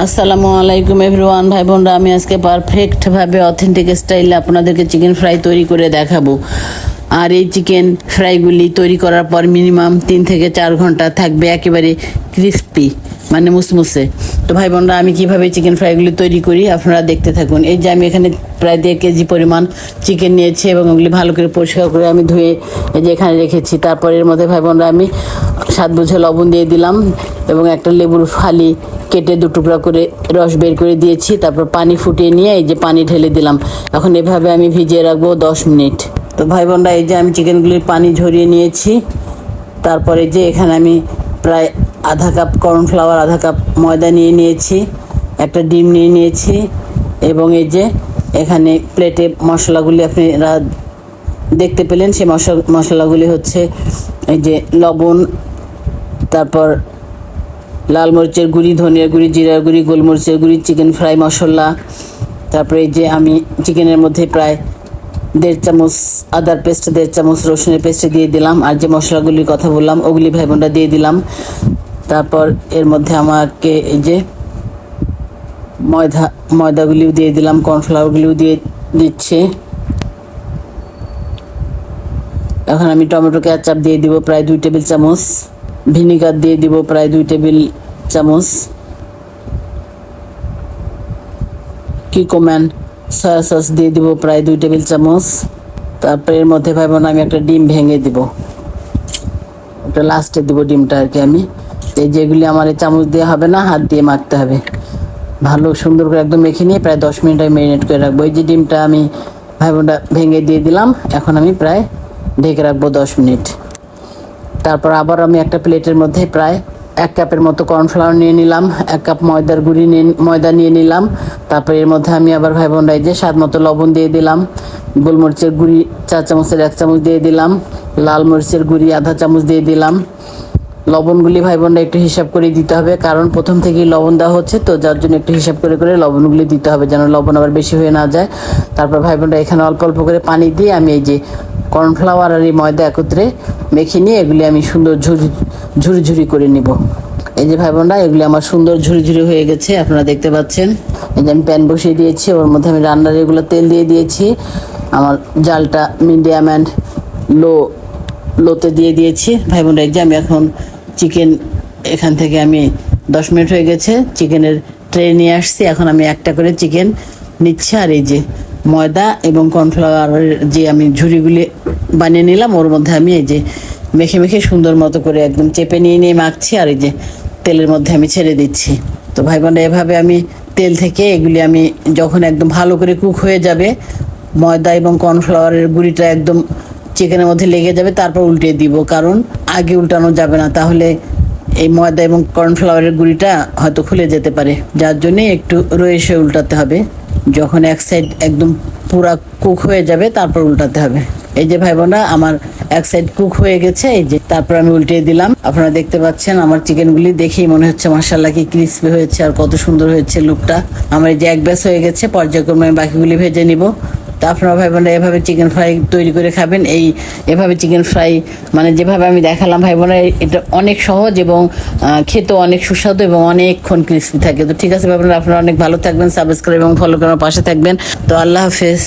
আসসালামু আলাইকুম এভরিওয়ান, ভাই বোনরা। আমি আজকে পারফেক্টভাবে অথেন্টিক স্টাইলে আপনাদেরকে চিকেন ফ্রাই তৈরি করে দেখাবো। আর এই চিকেন ফ্রাইগুলি তৈরি করার পর মিনিমাম 3 থেকে 4 ঘন্টা থাকবে একেবারে ক্রিস্পি, মানে মুসমুসে। তো ভাই বোনরা, আমি কিভাবে চিকেন ফ্রাইগুলি তৈরি করি আপনারা দেখতে থাকুন। এই যে আমি এখানে প্রায় 1.5 কেজি পরিমাণ চিকেন নিয়েছি এবং ওগুলি ভালো করে পরিষ্কার করে আমি ধুয়ে এই যে এখানে রেখেছি। তারপর এর মধ্যে ভাই বোনরা আমি স্বাদ বুঝে লবণ দিয়ে দিলাম এবং একটা লেবুর ফালি কেটে 2 টুকরা করে রস বের করে দিয়েছি। তারপর পানি ফুটিয়ে নিয়ে এই যে পানি ঢেলে দিলাম। এখন এভাবে আমি ভিজিয়ে রাখবো 10 মিনিট। তো ভাই বোনরা, এই যে আমি চিকেনগুলির পানি ঝরিয়ে নিয়েছি। তারপরে যে এখানে আমি প্রায় আধা কাপ কর্নফ্লাওয়ার, আধা কাপ ময়দা নিয়ে নিয়েছি, একটা ডিম নিয়ে নিয়েছি এবং এই যে এখানে প্লেটে মশলাগুলি আপনারা দেখতে পেলেন। সেই মশলাগুলি হচ্ছে এই যে লবণ, তারপর লাল মরিচের গুঁড়ি, ধনিয়ার গুঁড়ি, জিরার গুঁড়ি, গোলমরিচের গুঁড়ি, চিকেন ফ্রাই মশলা। তারপরে এই যে আমি চিকেনের মধ্যে প্রায় 1.5 চামচ আদার পেস্ট, 1.5 চামচ রসুনের পেস্ট দিয়ে দিলাম। আর যে মশলাগুলির কথা বললাম ওগুলি ভাই বোনরা দিয়ে দিলাম। তারপর এর মধ্যে আমাকে এই যে ময়দাগুলিও দিয়ে দিলাম, কর্নফ্লাওয়ারগুলিও দিয়ে দিচ্ছি। এখন আমি টমেটো কেচাপ দিয়ে দিব প্রায় 2 টেবিল চামচ, ভিনিগার দিয়ে দিব প্রায় 2 টেবিল চামচ, কিকোম্যান সয়া সস দিয়ে দিব প্রায় 2 টেবিল চামচ। তারপরে এর মধ্যে ভাই বোন আমি একটা ডিম ভেঙে দিব, ওটা লাস্টে দিব ডিমটা আর কি। আমি এই যেগুলি আমার এই চামচ দিয়ে হবে না, হাত দিয়ে মাখতে হবে। ভালো সুন্দর করে একদম মেখে নিয়ে প্রায় 10 মিনিট আমি ম্যারিনেট করে রাখবো। এই যে ডিমটা আমি ভাই বোনটা ভেঙে দিয়ে দিলাম। এখন আমি প্রায় ঢেকে রাখবো 10 মিনিট। তারপর আবার আমি একটা প্লেটের মধ্যে প্রায় 1 কাপের মতো কর্নফ্লাওয়ার নিয়ে নিলাম, 1 কাপ ময়দা নিয়ে নিলাম। তারপর এর মধ্যে আমি আবার ভাই বোনরা এই যে স্বাদ মতো লবণ দিয়ে দিলাম, গোলমরিচের গুঁড়ি 4 চামচের 1 চামচ দিয়ে দিলাম, লাল মরিচের গুঁড়ি আধা চামচ দিয়ে দিলাম। লবণগুলি ভাই বোনরা একটু হিসাব করে দিতে হবে, কারণ প্রথম থেকেই লবণ দেওয়া হচ্ছে, তো যার জন্য একটু হিসাব করে করে লবণগুলি দিতে হবে, যেন লবণ আবার বেশি হয়ে না যায়। তারপর ভাই বোনরা এখানে অল্প অল্প করে পানি দিয়ে আমি এই যে কর্নফ্লাওয়ার আর এই ময়দা একত্রে মেখে নিয়ে এগুলি আমি সুন্দর ঝুরি ঝুরি করে নিব। এই যে ভাই বোনরা, এগুলি আমার সুন্দর ঝুরি ঝুরি হয়ে গেছে, আপনারা দেখতে পাচ্ছেন। এই যে আমি প্যান বসিয়ে দিয়েছি, ওর মধ্যে আমি রান্নার এগুলো তেল দিয়ে দিয়েছি। আমার জালটা মিডিয়াম অ্যান্ড লোতে দিয়ে দিয়েছি। ভাই বোনরা, এই যে আমি এখন চিকেন এখান থেকে আমি 10 মিনিট হয়ে গেছে, চিকেনের ট্রে নিয়ে আসছি। এখন আমি একটা করে চিকেন নিচ্ছি আর এই যে ময়দা এবং কর্নফ্লাওয়ারের যে আমি ঝুড়িগুলি বানিয়ে নিলাম ওর মধ্যে আমি এই যে মেখে মেখে সুন্দর মতো করে একদম চেপে নিয়ে নিয়ে মাখছি আর এই যে তেলের মধ্যে আমি ছেড়ে দিচ্ছি। তো ভাই বোনরা, এভাবে আমি তেল থেকে এগুলি আমি যখন একদম ভালো করে কুক হয়ে যাবে, ময়দা এবং কর্নফ্লাওয়ারের গুঁড়িটা একদম চিকেনের মধ্যে লেগে যাবে, তারপর উল্টে দিব, কারণ আগে উল্টানো যাবে না, তাহলে এই ময়দা এবং কর্নফ্লাওয়ারের গুঁড়িটা হয়তো খুলে যেতে পারে, যার জন্যে একটু রয়েছে উল্টাতে হবে। যখন এক সাইড একদম পুরা কুক হয়ে যাবে তারপর উল্টাতে হবে। এই যে ভাই বোনরা, আমার এক সাইড কুক হয়ে গেছে, এই যে তারপর আমি উল্টে দিলাম। আপনারা দেখতে পাচ্ছেন আমার চিকেনগুলি দেখেই মনে হচ্ছে মাশাআল্লাহ কি ক্রিসপি হয়েছে আর কত সুন্দর হয়েছে লুকটা। আমার এই যে এক ব্যাচ হয়ে গেছে, পর্যায়ক্রমে আমি বাকিগুলি ভেজে নিব। তো আপনারা ভাই বোনরা এভাবে চিকেন ফ্রাই তৈরি করে খাবেন। এভাবে চিকেন ফ্রাই মানে যেভাবে আমি দেখালাম ভাই বোনরা, এটা অনেক সহজ এবং খেতেও অনেক সুস্বাদু এবং অনেকক্ষণ ক্রিসপি থাকে। তো ঠিক আছে ভাই বোনরা, আপনারা অনেক ভালো থাকবেন, সাবস্ক্রাইব এবং ফলো করার পাশে থাকবেন। তো আল্লাহ হাফেজ।